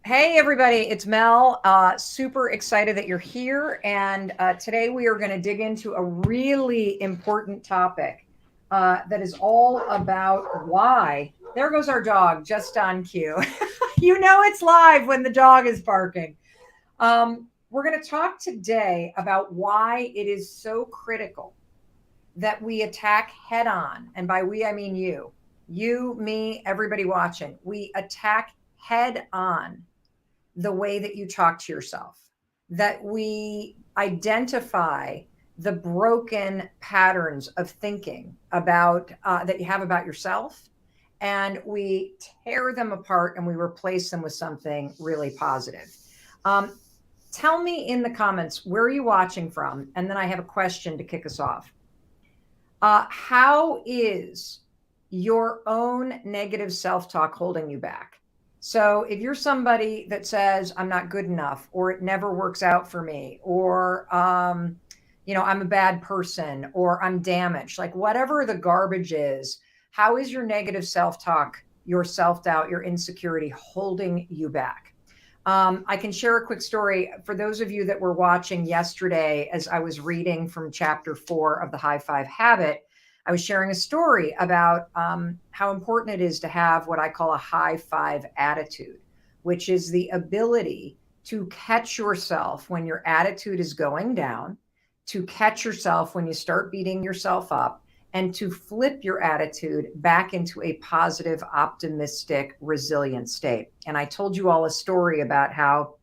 Hey, everybody, it's Mel. Super excited that you're here. And today we are going to dig into a really important topic that is all about why. There goes our dog, just on cue. You know it's live when the dog is barking. We're going to talk today about why it is so critical that we attack head on. And by we, I mean you, me, everybody watching. We attack head on the way that you talk to yourself, that we identify the broken patterns of thinking about that you have about yourself, and we tear them apart and we replace them with something really positive. Um, Tell me in the comments, where are you watching from? And then I have a question to kick us off. How is your own negative self talk holding you back? So, if you're somebody that says, I'm not good enough, or it never works out for me, or, I'm a bad person, or I'm damaged, like whatever the garbage is, how is your negative self talk, your self doubt, your insecurity holding you back? I can share a quick story for those of you that were watching yesterday as I was reading from chapter 4 of the High Five Habit. I was sharing a story about how important it is to have what I call a high five attitude, which is the ability to catch yourself when your attitude is going down, to catch yourself when you start beating yourself up, and to flip your attitude back into a positive, optimistic, resilient state. And I told you all a story about how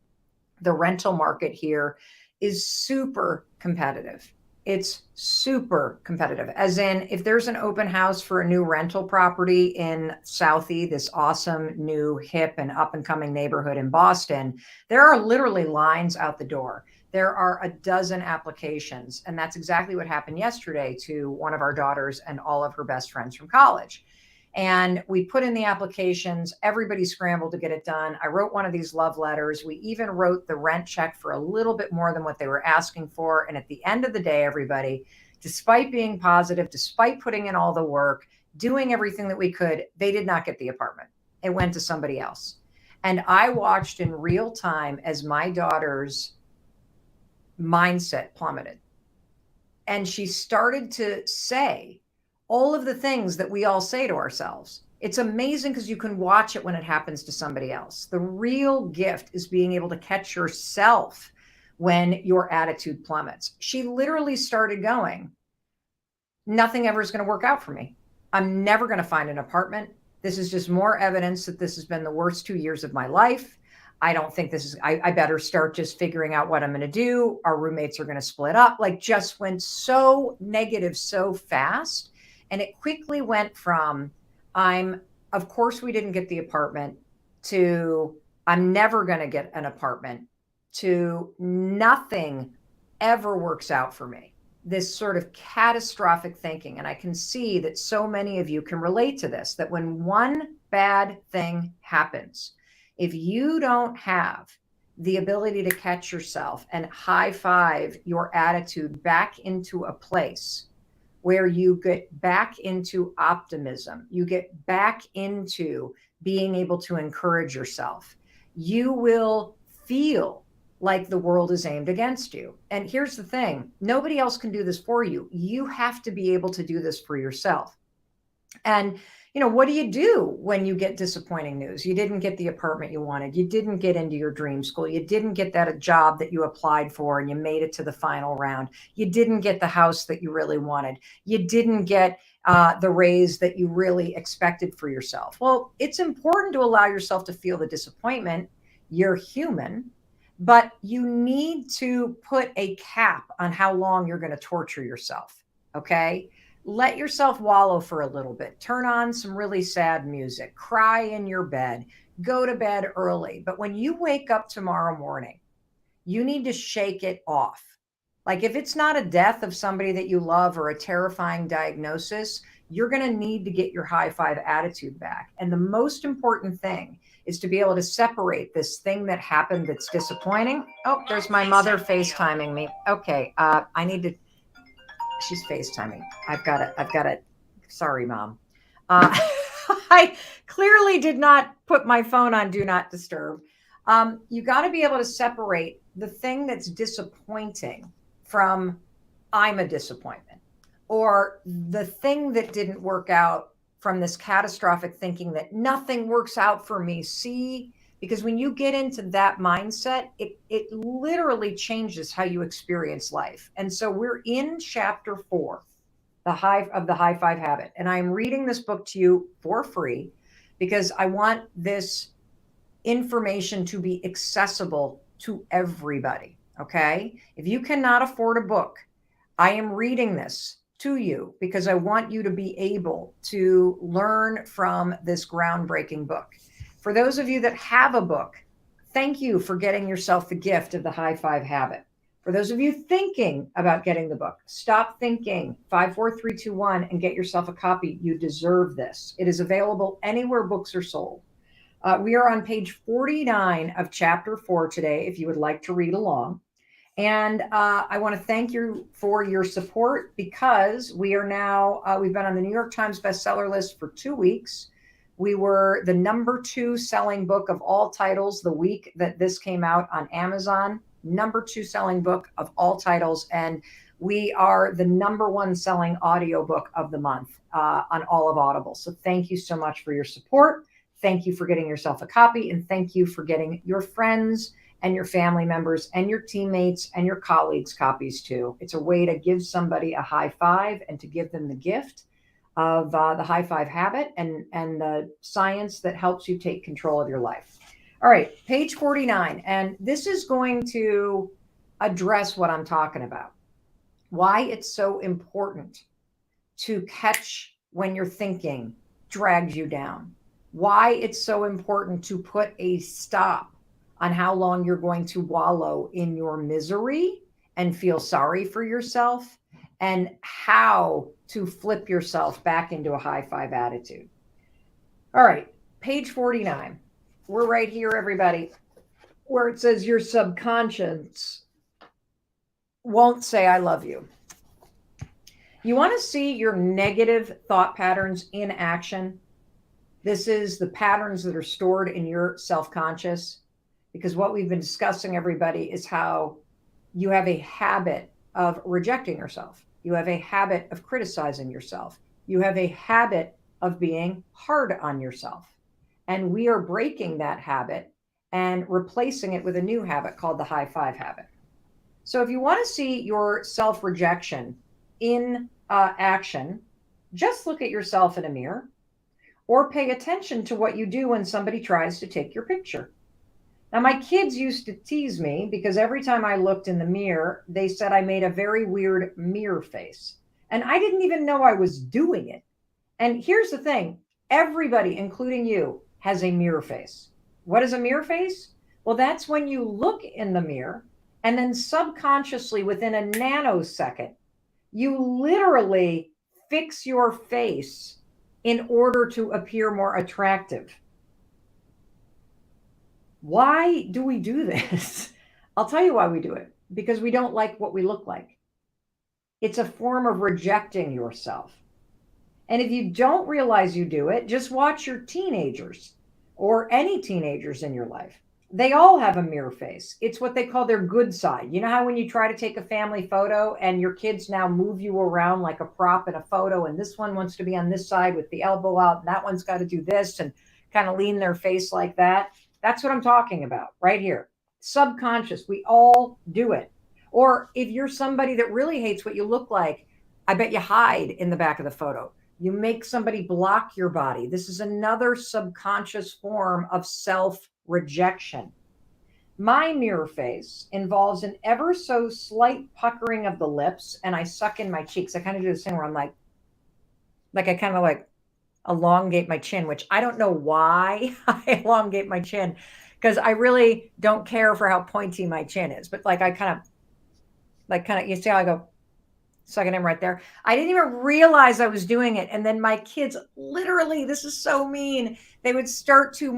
the rental market here is super competitive. It's super competitive. As in, if there's an open house for a new rental property in Southie, this awesome new hip and up and coming neighborhood in Boston, there are literally lines out the door. There are a dozen applications. And that's exactly what happened yesterday to one of our daughters and all of her best friends from college. And we put in the applications. Everybody scrambled to get it done. I wrote one of these love letters. We even wrote the rent check for a little bit more than what they were asking for. And at the end of the day, everybody, despite being positive, despite putting in all the work, doing everything that we could, they did not get the apartment. It went to somebody else. And I watched in real time as my daughter's mindset plummeted. And she started to say all of the things that we all say to ourselves. It's amazing because you can watch it when it happens to somebody else. The real gift is being able to catch yourself when your attitude plummets. She literally started going, nothing ever is going to work out for me. I'm never going to find an apartment. This is just more evidence that this has been the worst 2 years of my life. I don't think this is, I better start just figuring out what I'm going to do. Our roommates are going to split up. Like, just went so negative so fast. And it quickly went from, of course, we didn't get the apartment, to I'm never going to get an apartment, to nothing ever works out for me. This sort of catastrophic thinking. And I can see that so many of you can relate to this, that when one bad thing happens, if you don't have the ability to catch yourself and high five your attitude back into a place where you get back into optimism, you get back into being able to encourage yourself, you will feel like the world is aimed against you. And here's the thing, nobody else can do this for you. You have to be able to do this for yourself. And what do you do when you get disappointing news? You didn't get the apartment you wanted. You didn't get into your dream school. You didn't get that job that you applied for and you made it to the final round. You didn't get the house that you really wanted. You didn't get the raise that you really expected for yourself. Well, it's important to allow yourself to feel the disappointment. You're human, but you need to put a cap on how long you're going to torture yourself. Okay. Let yourself wallow for a little bit. Turn on some really sad music, cry in your bed, go to bed early. But when you wake up tomorrow morning, you need to shake it off. Like, if it's not a death of somebody that you love or a terrifying diagnosis, you're going to need to get your high five attitude back. And the most important thing is to be able to separate this thing that happened that's disappointing. Oh, there's my mother FaceTiming me. Okay, I need to, she's FaceTiming. I've got it. Sorry, Mom. Uh, I clearly did not put my phone on do not disturb. You got to be able to separate the thing that's disappointing from I'm a disappointment, or the thing that didn't work out from this catastrophic thinking that nothing works out for me. See, because when you get into that mindset, it literally changes how you experience life. And so we're in chapter 4, the high five habit. And I'm reading this book to you for free because I want this information to be accessible to everybody. Okay. If you cannot afford a book, I am reading this to you because I want you to be able to learn from this groundbreaking book. For those of you that have a book, thank you for getting yourself the gift of the high five habit. For those of you thinking about getting the book, stop thinking. 54321 and get yourself a copy. You deserve this. It is available anywhere books are sold. We are on page 49 of chapter 4 today, if you would like to read along. And I want to thank you for your support because we are now, we've been on the New York Times bestseller list for 2 weeks. We were the #2 selling book of all titles the week that this came out on Amazon, #2 selling book of all titles. And we are the #1 selling audiobook of the month on all of Audible. So thank you so much for your support. Thank you for getting yourself a copy, and thank you for getting your friends and your family members and your teammates and your colleagues copies too. It's a way to give somebody a high five and to give them the gift of the high five habit and the science that helps you take control of your life. All right, page 49. And this is going to address what I'm talking about. Why it's so important to catch when your thinking drags you down. Why it's so important to put a stop on how long you're going to wallow in your misery and feel sorry for yourself, and how to flip yourself back into a high five attitude. All right, page 49. We're right here, everybody, where it says your subconscious won't say I love you. You want to see your negative thought patterns in action? This is the patterns that are stored in your self-conscious, because what we've been discussing, everybody, is how you have a habit of rejecting yourself. You have a habit of criticizing yourself. You have a habit of being hard on yourself. And we are breaking that habit and replacing it with a new habit called the high five habit. So if you want to see your self-rejection in action, just look at yourself in a mirror or pay attention to what you do when somebody tries to take your picture. Now, my kids used to tease me because every time I looked in the mirror, they said I made a very weird mirror face. And I didn't even know I was doing it. And here's the thing, everybody, including you, has a mirror face. What is a mirror face? Well, that's when you look in the mirror and then subconsciously, within a nanosecond, you literally fix your face in order to appear more attractive. Why do we do this? I'll tell you why we do it. Because we don't like what we look like. It's a form of rejecting yourself. And if you don't realize you do it, just watch your teenagers or any teenagers in your life. They all have a mirror face. It's what they call their good side. You know how when you try to take a family photo and your kids now move you around like a prop in a photo, and this one wants to be on this side with the elbow out, and that one's got to do this and kind of lean their face like that. That's what I'm talking about right here. Subconscious. We all do it. Or if you're somebody that really hates what you look like, I bet you hide in the back of the photo. You make somebody block your body. This is another subconscious form of self-rejection. My mirror face involves an ever so slight puckering of the lips, and I suck in my cheeks. I kind of do this thing where I'm like I kind of like elongate my chin, which I don't know why I elongate my chin, because I really don't care for how pointy my chin is. But like I kind of, you see how I go sucking in right there. I didn't even realize I was doing it. And then my kids, literally, this is so mean. They would start to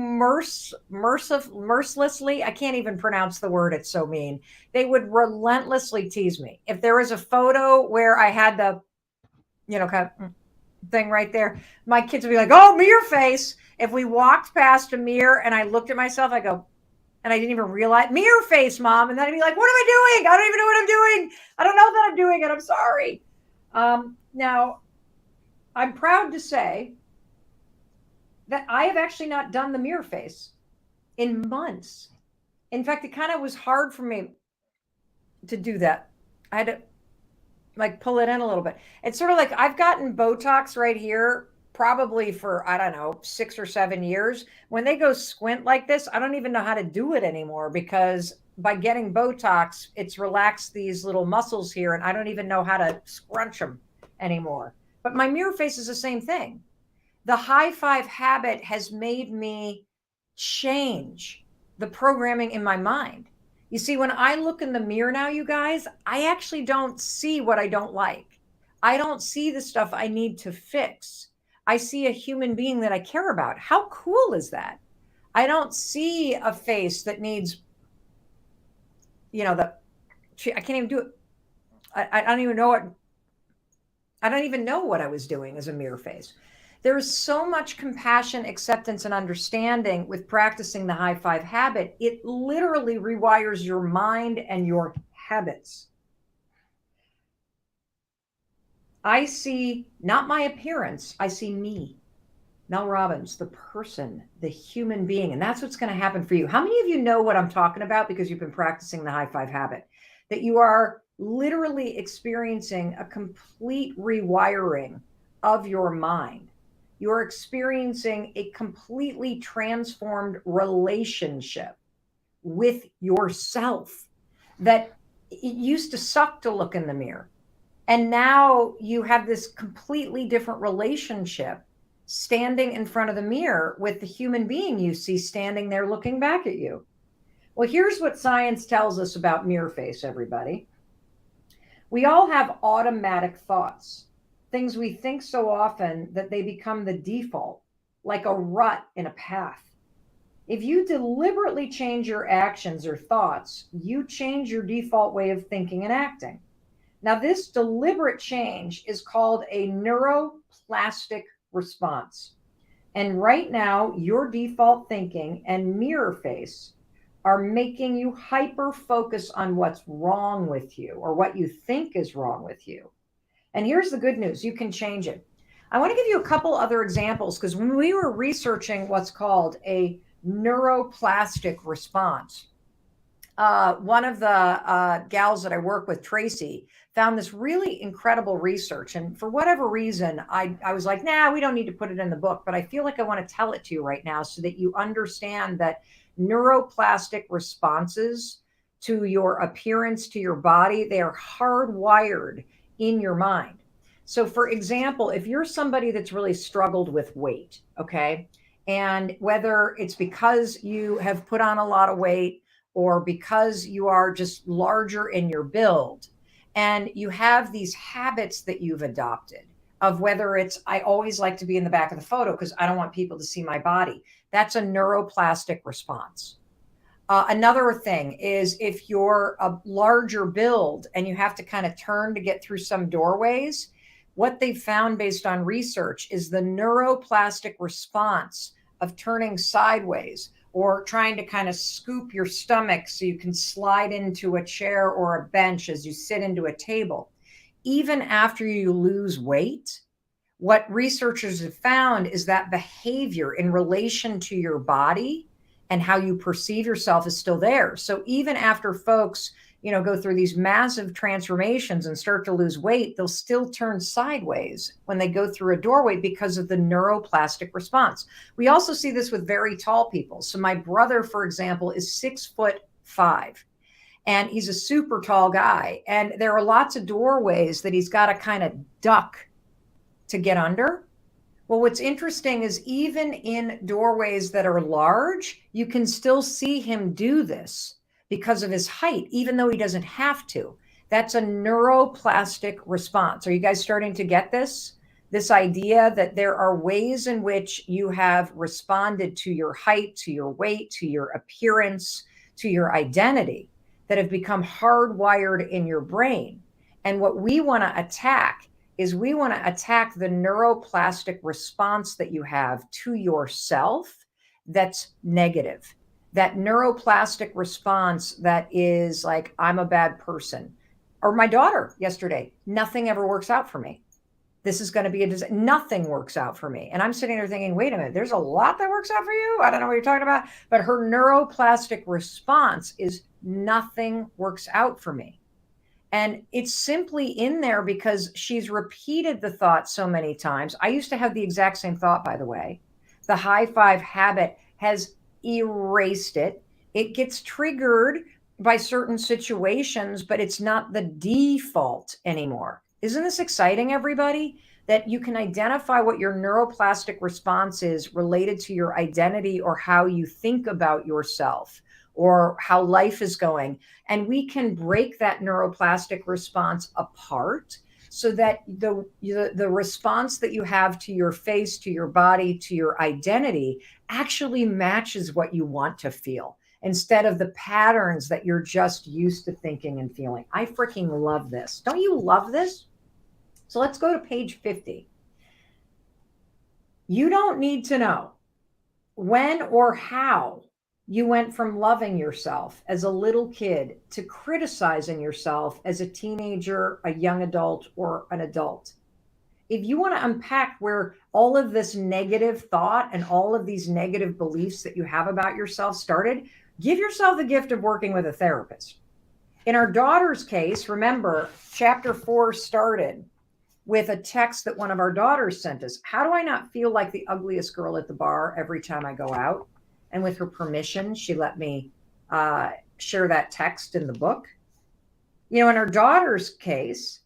mercilessly, I can't even pronounce the word. It's so mean. They would relentlessly tease me. If there was a photo where I had the, kind of thing right there, my kids would be like, oh, mirror face. If we walked past a mirror and I looked at myself, I go, And I didn't even realize, mirror face, Mom. And then I'd be like, what am I doing? I don't even know what I'm doing. I don't know that I'm doing it. I'm sorry. Now, I'm proud to say that I have actually not done the mirror face in months. In fact, it kind of was hard for me to do that. I had to like pull it in a little bit. It's sort of like I've gotten Botox right here probably for, I don't know, 6 or 7 years. When they go squint like this, I don't even know how to do it anymore because by getting Botox, it's relaxed these little muscles here and I don't even know how to scrunch them anymore. But my mirror face is the same thing. The high five habit has made me change the programming in my mind. You see, when I look in the mirror now, you guys, I actually don't see what I don't like. I don't see the stuff I need to fix. I see a human being that I care about. How cool is that? I don't see a face that needs, I can't even do it. I don't even know what, I don't even know what I was doing as a mirror face. There is so much compassion, acceptance, and understanding with practicing the high five habit. It literally rewires your mind and your habits. I see not my appearance, I see me, Mel Robbins, the person, the human being. And that's what's going to happen for you. How many of you know what I'm talking about because you've been practicing the high five habit? That you are literally experiencing a complete rewiring of your mind. You're experiencing a completely transformed relationship with yourself that it used to suck to look in the mirror. And now you have this completely different relationship standing in front of the mirror with the human being you see standing there looking back at you. Well, here's what science tells us about mirror face, everybody. We all have automatic thoughts, things we think so often that they become the default, like a rut in a path. If you deliberately change your actions or thoughts, you change your default way of thinking and acting. Now, this deliberate change is called a neuroplastic response. And right now, your default thinking and mirror face are making you hyper focus on what's wrong with you or what you think is wrong with you. And here's the good news, you can change it. I want to give you a couple other examples because when we were researching what's called a neuroplastic response, one of the gals that I work with, Tracy, found this really incredible research. And for whatever reason, I was like, nah, we don't need to put it in the book, but I feel like I want to tell it to you right now so that you understand that neuroplastic responses to your appearance, to your body, they are hardwired in your mind. So for example, if you're somebody that's really struggled with weight, okay, and whether it's because you have put on a lot of weight or because you are just larger in your build and you have these habits that you've adopted of whether it's, I always like to be in the back of the photo because I don't want people to see my body. That's a neuroplastic response. Another thing is if you're a larger build and you have to kind of turn to get through some doorways, what they've found based on research is the neuroplastic response of turning sideways or trying to kind of scoop your stomach so you can slide into a chair or a bench as you sit into a table. Even after you lose weight, what researchers have found is that behavior in relation to your body and how you perceive yourself is still there. So even after folks, go through these massive transformations and start to lose weight, they'll still turn sideways when they go through a doorway because of the neuroplastic response. We also see this with very tall people. So my brother, for example, is 6'5", and he's a super tall guy. And there are lots of doorways that he's got to kind of duck to get under. Well, what's interesting is even in doorways that are large, you can still see him do this because of his height, even though he doesn't have to. That's a neuroplastic response. Are you guys starting to get this? This idea that there are ways in which you have responded to your height, to your weight, to your appearance, to your identity that have become hardwired in your brain. And what we want to attack is we want to attack the neuroplastic response that you have to yourself that's negative. that neuroplastic response that is like, I'm a bad person. Or my daughter yesterday, nothing ever works out for me. This is going to be nothing works out for me. And I'm sitting there thinking, wait a minute, there's a lot that works out for you. I don't know what you're talking about. But her neuroplastic response is nothing works out for me. And it's simply in there because she's repeated the thought so many times. I used to have the exact same thought, by the way. The high five habit has erased it. It gets triggered by certain situations, but it's not the default anymore. Isn't this exciting, everybody? That you can identify what your neuroplastic response is related to your identity or how you think about yourself or how life is going. And we can break that neuroplastic response apart so that the response that you have to your face, to your body, to your identity actually matches what you want to feel instead of the patterns that you're just used to thinking and feeling. I freaking love this. Don't you love this? So let's go to page 50. You don't need to know when or how you went from loving yourself as a little kid to criticizing yourself as a teenager, a young adult, or an adult. If you want to unpack where all of this negative thought and all of these negative beliefs that you have about yourself started, give yourself the gift of working with a therapist. In our daughter's case, remember, chapter 4 started with a text that one of our daughters sent us. How do I not feel like the ugliest girl at the bar every time I go out? And with her permission, she let me share that text in the book. In our daughter's case,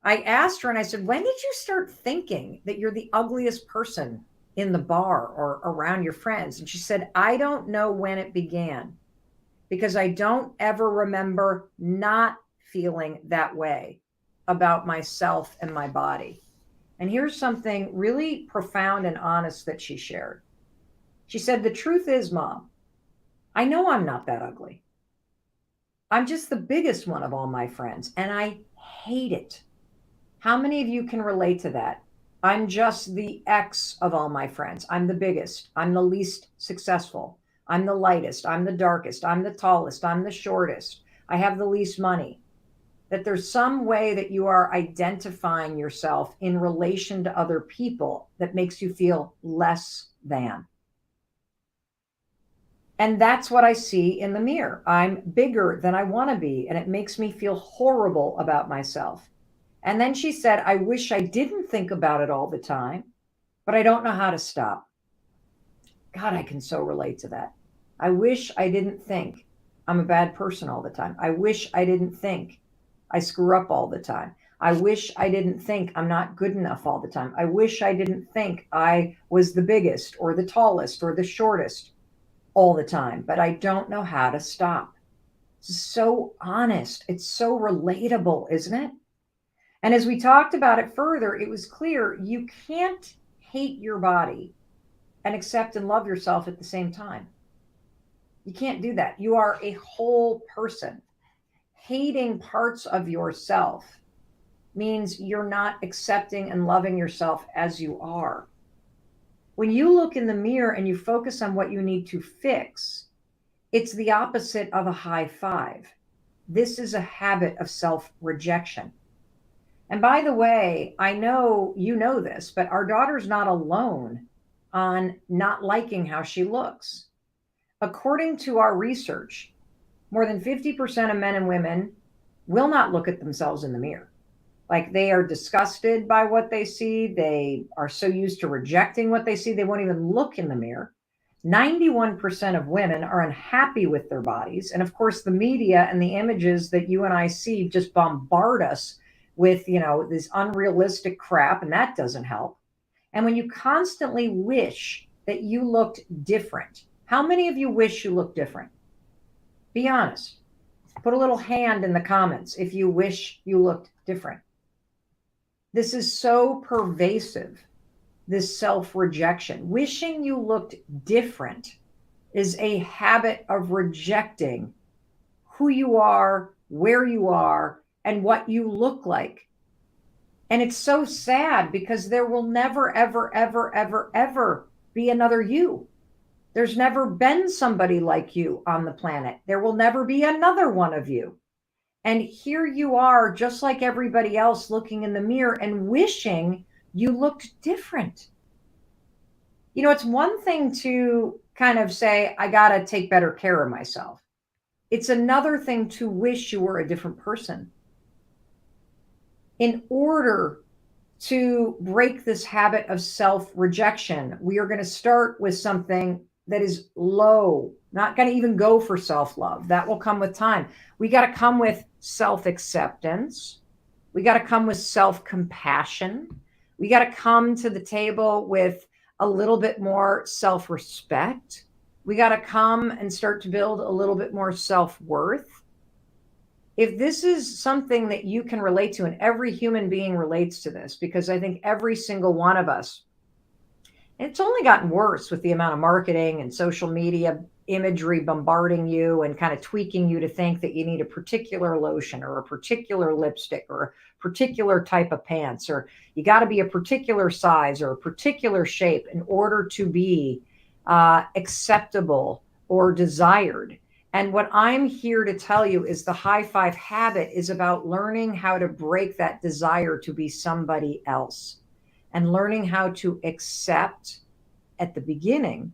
I asked her and I said, when did you start thinking that you're the ugliest person in the bar or around your friends? And she said, I don't know when it began because I don't ever remember not feeling that way about myself and my body. And here's something really profound and honest that she shared. She said, the truth is, Mom, I know I'm not that ugly. I'm just the biggest one of all my friends, and I hate it. How many of you can relate to that? I'm just the X of all my friends. I'm the biggest. I'm the least successful. I'm the lightest. I'm the darkest. I'm the tallest. I'm the shortest. I have the least money. That there's some way that you are identifying yourself in relation to other people that makes you feel less than. And that's what I see in the mirror. I'm bigger than I want to be, and it makes me feel horrible about myself. And then she said, I wish I didn't think about it all the time, but I don't know how to stop. God, I can so relate to that. I wish I didn't think I'm a bad person all the time. I wish I didn't think I screw up all the time. I wish I didn't think I'm not good enough all the time. I wish I didn't think I was the biggest or the tallest or the shortest all the time, but I don't know how to stop. It's so honest. It's so relatable, isn't it? And as we talked about it further, it was clear you can't hate your body and accept and love yourself at the same time. You can't do that. You are a whole person. Hating parts of yourself means you're not accepting and loving yourself as you are. When you look in the mirror and you focus on what you need to fix, it's the opposite of a high five. This is a habit of self-rejection. And by the way, I know you know this, but our daughter's not alone on not liking how she looks. According to our research, more than 50% of men and women will not look at themselves in the mirror. Like they are disgusted by what they see. They are so used to rejecting what they see, they won't even look in the mirror. 91% of women are unhappy with their bodies. And of course, the media and the images that you and I see just bombard us with, this unrealistic crap, and that doesn't help. And when you constantly wish that you looked different, how many of you wish you looked different? Be honest. Put a little hand in the comments if you wish you looked different. This is so pervasive, this self-rejection. Wishing you looked different is a habit of rejecting who you are, where you are, and what you look like. And it's so sad because there will never, ever, ever, ever, ever be another you. There's never been somebody like you on the planet. There will never be another one of you. And here you are, just like everybody else, looking in the mirror and wishing you looked different. You know, it's one thing to kind of say, I got to take better care of myself. It's another thing to wish you were a different person. In order to break this habit of self-rejection, we are going to start with something that is low, not going to even go for self-love. That will come with time. We got to come with self-acceptance. We got to come with self-compassion. We got to come to the table with a little bit more self-respect. We got to come and start to build a little bit more self-worth. If this is something that you can relate to, and every human being relates to this, because I think every single one of us, and it's only gotten worse with the amount of marketing and social media imagery bombarding you and kind of tweaking you to think that you need a particular lotion or a particular lipstick or a particular type of pants, or you got to be a particular size or a particular shape in order to be acceptable or desired. And what I'm here to tell you is the high five habit is about learning how to break that desire to be somebody else and learning how to accept at the beginning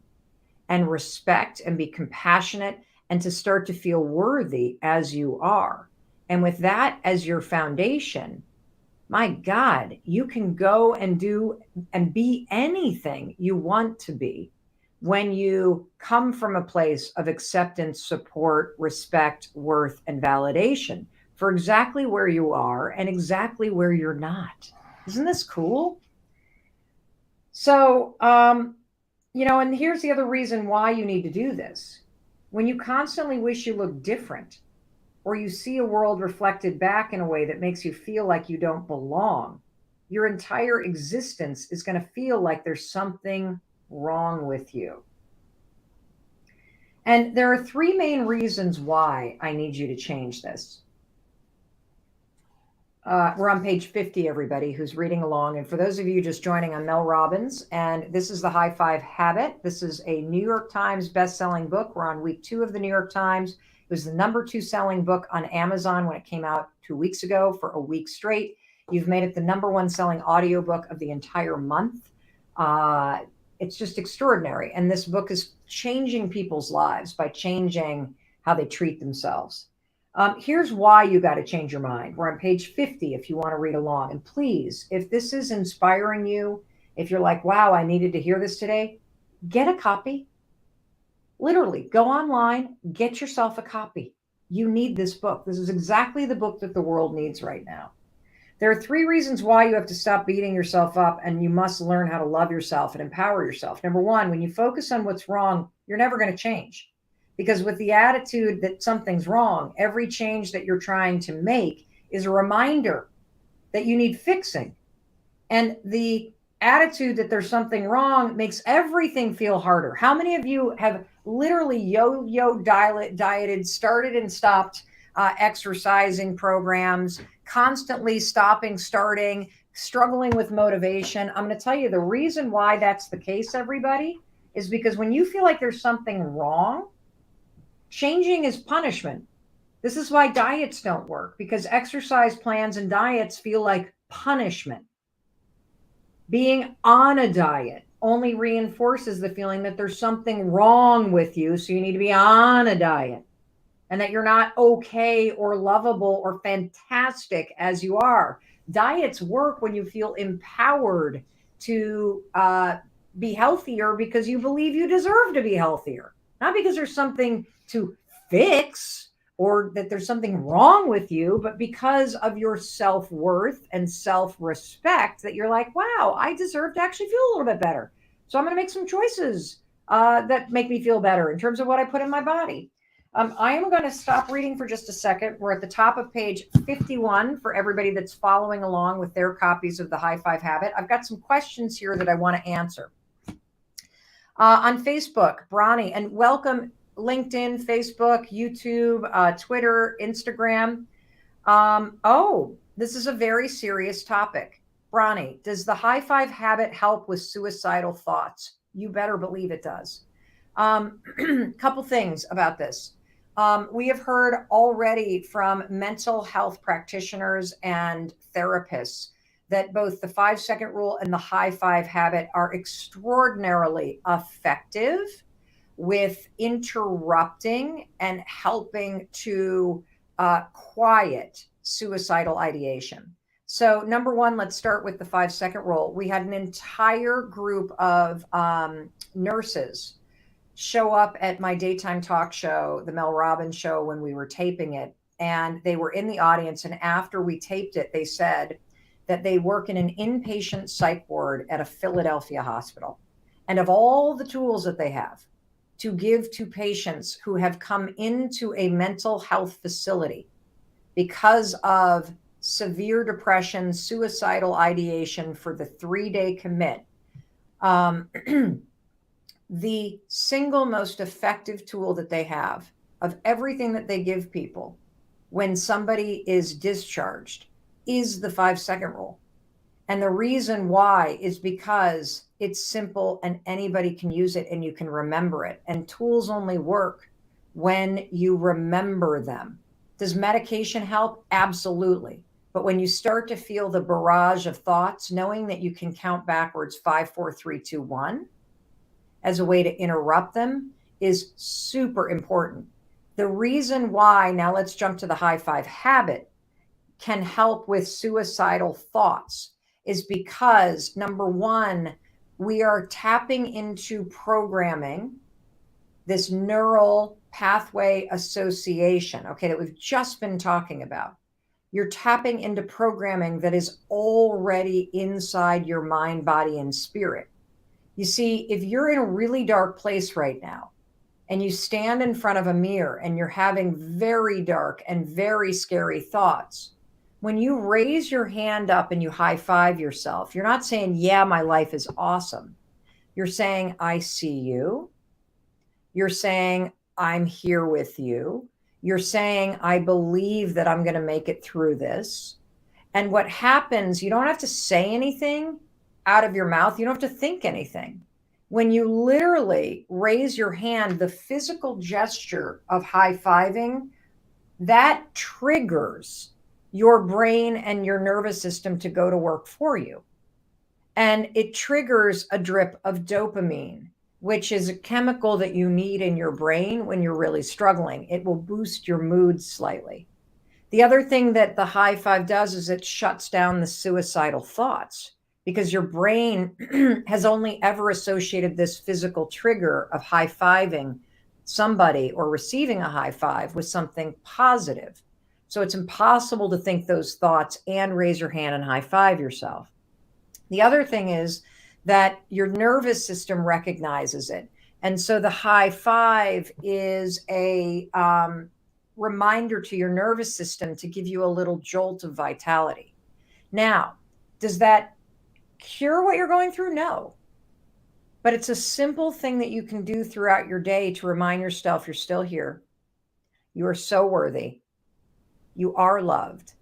and respect and be compassionate and to start to feel worthy as you are. And with that as your foundation, my God, you can go and do and be anything you want to be when you come from a place of acceptance, support, respect, worth, and validation for exactly where you are and exactly where you're not. Isn't this cool? So, and here's the other reason why you need to do this. When you constantly wish you look different, or you see a world reflected back in a way that makes you feel like you don't belong, your entire existence is going to feel like there's something wrong with you. And there are three main reasons why I need you to change this. We're on page 50, everybody who's reading along. And for those of you just joining, I'm Mel Robbins, and this is the High Five Habit. This is a New York Times best-selling book. We're on week 2 of the New York Times. It was the number 2 selling book on Amazon when it came out 2 weeks ago for a week straight. You've made it the number 1 selling audiobook of the entire month. It's just extraordinary. And this book is changing people's lives by changing how they treat themselves. Here's why you got to change your mind. We're on page 50 if you want to read along. And please, if this is inspiring you, if you're like, wow, I needed to hear this today, get a copy. Literally, go online, get yourself a copy. You need this book. This is exactly the book that the world needs right now. There are 3 reasons why you have to stop beating yourself up, and you must learn how to love yourself and empower yourself. Number 1, when you focus on what's wrong, you're never going to change. Because with the attitude that something's wrong, every change that you're trying to make is a reminder that you need fixing. And the attitude that there's something wrong makes everything feel harder. How many of you have literally yo-yo dieted, started and stopped exercising programs, constantly stopping, starting, struggling with motivation? I'm going to tell you the reason why that's the case, everybody, is because when you feel like there's something wrong, changing is punishment. This is why diets don't work, because exercise plans and diets feel like punishment. Being on a diet only reinforces the feeling that there's something wrong with you, so you need to be on a diet, and that you're not okay or lovable or fantastic as you are. Diets work when you feel empowered to be healthier because you believe you deserve to be healthier, not because there's something to fix or that there's something wrong with you, but because of your self-worth and self-respect, that you're like, wow, I deserve to actually feel a little bit better. So I'm going to make some choices that make me feel better in terms of what I put in my body. I am going to stop reading for just a second. We're at the top of page 51 for everybody that's following along with their copies of the High Five Habit. I've got some questions here that I want to answer. On Facebook, Bronny, and welcome LinkedIn, Facebook, YouTube, Twitter, Instagram. This is a very serious topic. Bronny, does the High Five Habit help with suicidal thoughts? You better believe it does. Couple things about this. We have heard already from mental health practitioners and therapists that both the 5 second rule and the high five habit are extraordinarily effective with interrupting and helping to quiet suicidal ideation. So, number one, let's start with the 5 second rule. We had an entire group of nurses show up at my daytime talk show, the Mel Robbins show, when we were taping it. And they were in the audience. And after we taped it, they said that they work in an inpatient psych ward at a Philadelphia hospital. And of all the tools that they have to give to patients who have come into a mental health facility because of severe depression, suicidal ideation for the 3-day commit, the single most effective tool that they have of everything that they give people when somebody is discharged is the 5 second rule. And the reason why is because it's simple and anybody can use it and you can remember it. And tools only work when you remember them. Does medication help? Absolutely. But when you start to feel the barrage of thoughts, knowing that you can count backwards 5, 4, 3, 2, 1 as a way to interrupt them is super important. The reason why, now let's jump to the high five habit, can help with suicidal thoughts is because, number one, we are tapping into programming, this neural pathway association, okay, that we've just been talking about. You're tapping into programming that is already inside your mind, body, and spirit. You see, if you're in a really dark place right now and you stand in front of a mirror and you're having very dark and very scary thoughts, when you raise your hand up and you high five yourself, you're not saying, yeah, my life is awesome. You're saying, I see you. You're saying, I'm here with you. You're saying, I believe that I'm going to make it through this. And what happens, you don't have to say anything out of your mouth. You don't have to think anything. When you literally raise your hand, the physical gesture of high fiving, that triggers your brain and your nervous system to go to work for you. And it triggers a drip of dopamine, which is a chemical that you need in your brain when you're really struggling. It will boost your mood slightly. The other thing that the high five does is it shuts down the suicidal thoughts because your brain has only ever associated this physical trigger of high fiving somebody or receiving a high five with something positive. So it's impossible to think those thoughts and raise your hand and high five yourself. The other thing is that your nervous system recognizes it. And so the high five is a reminder to your nervous system to give you a little jolt of vitality. Now, does that cure what you're going through? No. But it's a simple thing that you can do throughout your day to remind yourself you're still here. You are so worthy. You are loved.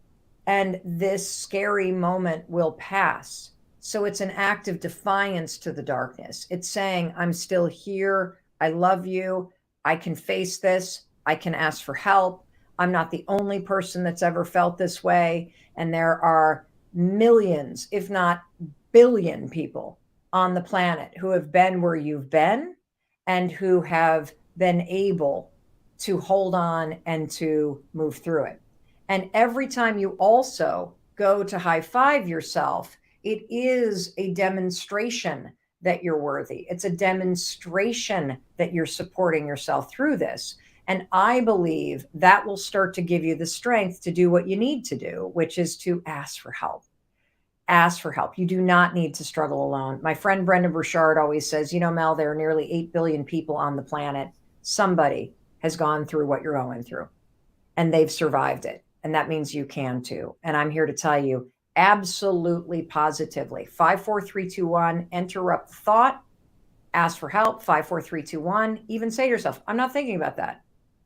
And this scary moment will pass. So it's an act of defiance to the darkness. It's saying, I'm still here. I love you. I can face this. I can ask for help. I'm not the only person that's ever felt this way. And there are millions, if not billion people on the planet who have been where you've been and who have been able to hold on and to move through it. And every time you also go to high five yourself, it is a demonstration that you're worthy. It's a demonstration that you're supporting yourself through this. And I believe that will start to give you the strength to do what you need to do, which is to ask for help. Ask for help. You do not need to struggle alone. My friend Brenda Burchard always says, Mel, there are nearly 8 billion people on the planet. Somebody has gone through what you're going through and they've survived it. And that means you can too. And I'm here to tell you, absolutely positively, 5, 4, 3, 2, 1, interrupt the thought, ask for help, 5, 4, 3, 2, 1, even say to yourself, I'm not thinking about that.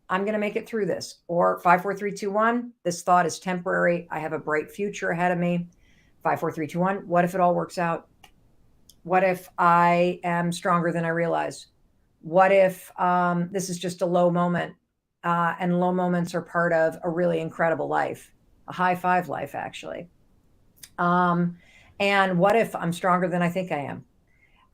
I'm going to make it through this. Or 5, 4, 3, 2, 1, this thought is temporary. I have a bright future ahead of me. 5, 4, 3, 2, 1, what if it all works out? What if I am stronger than I realize? What if this is just a low moment, and low moments are part of a really incredible life, a high five life, actually. And what if I'm stronger than I think I am?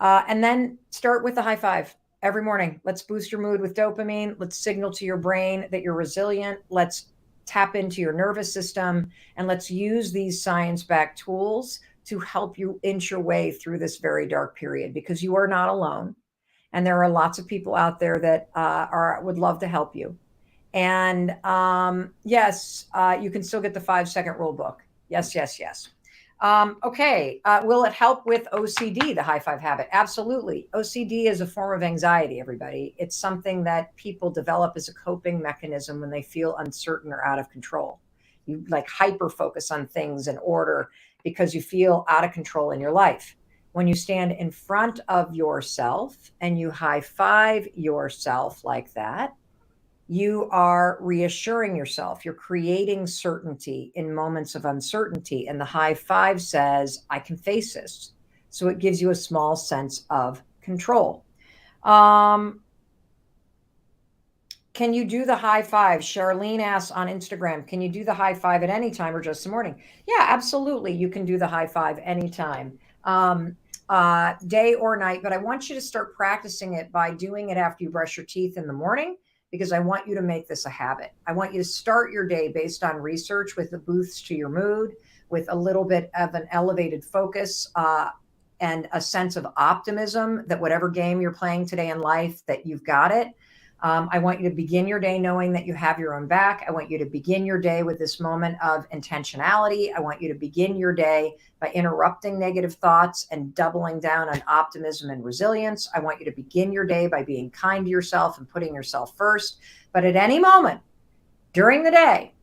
And then start with the high five every morning. Let's boost your mood with dopamine. Let's signal to your brain that you're resilient. Let's tap into your nervous system, and let's use these science-backed tools to help you inch your way through this very dark period, because you are not alone. And there are lots of people out there that would love to help you. And yes, you can still get the 5-second rule book. Yes, yes, yes. Okay. Will it help with OCD, the high five habit? Absolutely. OCD is a form of anxiety, everybody. It's something that people develop as a coping mechanism when they feel uncertain or out of control. You like hyper focus on things in order because you feel out of control in your life. When you stand in front of yourself and you high five yourself like that, you are reassuring yourself. You're creating certainty in moments of uncertainty. And the high five says, I can face this. So it gives you a small sense of control. Can you do the high five? Charlene asks on Instagram, can you do the high five at any time or just the morning? Yeah, absolutely. You can do the high five anytime, day or night. But I want you to start practicing it by doing it after you brush your teeth in the morning, because I want you to make this a habit. I want you to start your day based on research with the boosts to your mood, with a little bit of an elevated focus, and a sense of optimism that whatever game you're playing today in life, that you've got it. I want you to begin your day knowing that you have your own back. I want you to begin your day with this moment of intentionality. I want you to begin your day by interrupting negative thoughts and doubling down on optimism and resilience. I want you to begin your day by being kind to yourself and putting yourself first. But at any moment during the day,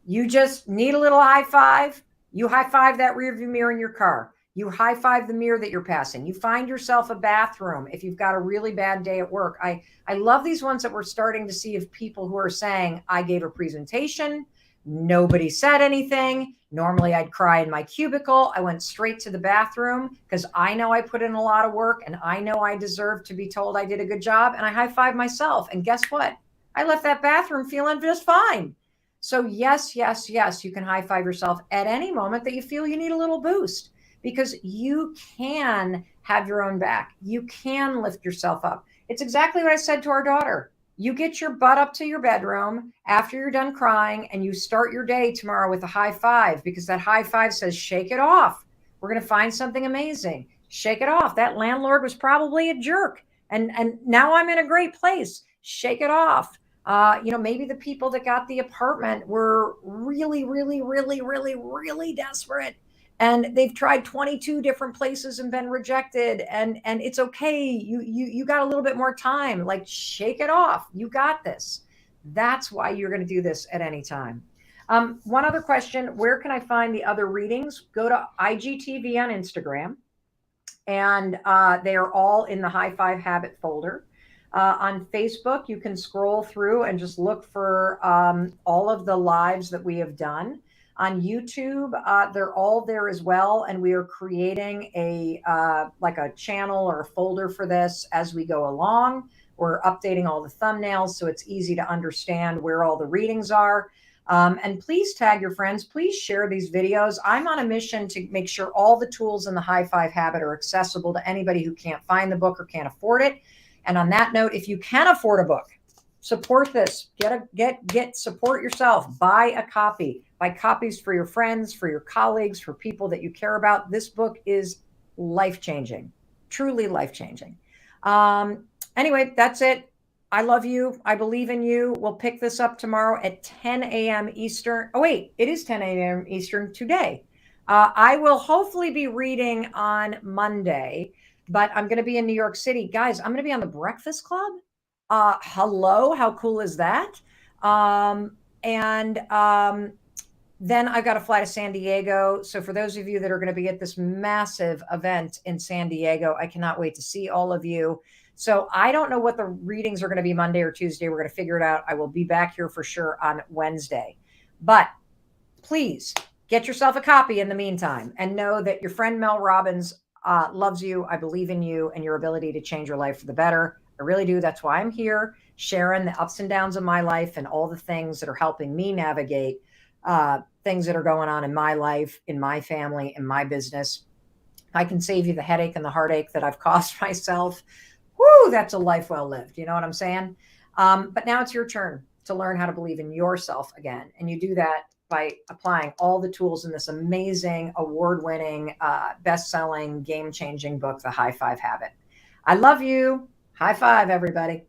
you just need a little high five. You high five that rearview mirror in your car. You high five the mirror that you're passing. You find yourself a bathroom if you've got a really bad day at work. I love these ones that we're starting to see of people who are saying, I gave a presentation, nobody said anything. Normally I'd cry in my cubicle. I went straight to the bathroom because I know I put in a lot of work and I know I deserve to be told I did a good job. And I high five myself. And guess what? I left that bathroom feeling just fine. So yes, yes, yes, you can high five yourself at any moment that you feel you need a little boost, because you can have your own back. You can lift yourself up. It's exactly what I said to our daughter. You get your butt up to your bedroom after you're done crying and you start your day tomorrow with a high five, because that high five says, shake it off. We're going to find something amazing. Shake it off. That landlord was probably a jerk. And now I'm in a great place. Shake it off. Maybe the people that got the apartment were really, really, really, really, really desperate, and they've tried 22 different places and been rejected, and it's okay. You got a little bit more time. Like, shake it off. You got this. That's why you're going to do this at any time. One other question: where can I find the other readings? Go to IGTV on Instagram, and they are all in the High Five Habit folder. On Facebook, you can scroll through and just look for all of the lives that we have done. On YouTube, they're all there as well, and we are creating a like a channel or a folder for this as we go along. We're updating all the thumbnails so it's easy to understand where all the readings are. And please tag your friends. Please share these videos. I'm on a mission to make sure all the tools in the High Five Habit are accessible to anybody who can't find the book or can't afford it. And on that note, if you can afford a book, support this. Support yourself. Buy a copy. Buy copies for your friends, for your colleagues, for people that you care about. This book is life-changing, truly life-changing. Anyway, that's it. I love you. I believe in you. We'll pick this up tomorrow at 10 a.m. Eastern. Oh, wait, it is 10 a.m. Eastern today. I will hopefully be reading on Monday, but I'm going to be in New York City. Guys, I'm going to be on the Breakfast Club. Hello, how cool is that? Then I've got to fly to San Diego. So for those of you that are going to be at this massive event in San Diego, I cannot wait to see all of you. So I don't know what the readings are going to be Monday or Tuesday. We're going to figure it out. I will be back here for sure on Wednesday. But please get yourself a copy in the meantime, and know that your friend Mel Robbins loves you. I believe in you and your ability to change your life for the better. I really do. That's why I'm here, sharing the ups and downs of my life and all the things that are helping me navigate things that are going on in my life, in my family, in my business. If I can save you the headache and the heartache that I've caused myself, whoo, that's a life well lived. You know what I'm saying? But now it's your turn to learn how to believe in yourself again. And you do that by applying all the tools in this amazing, award-winning, best-selling, game-changing book, The High Five Habit. I love you. High five, everybody.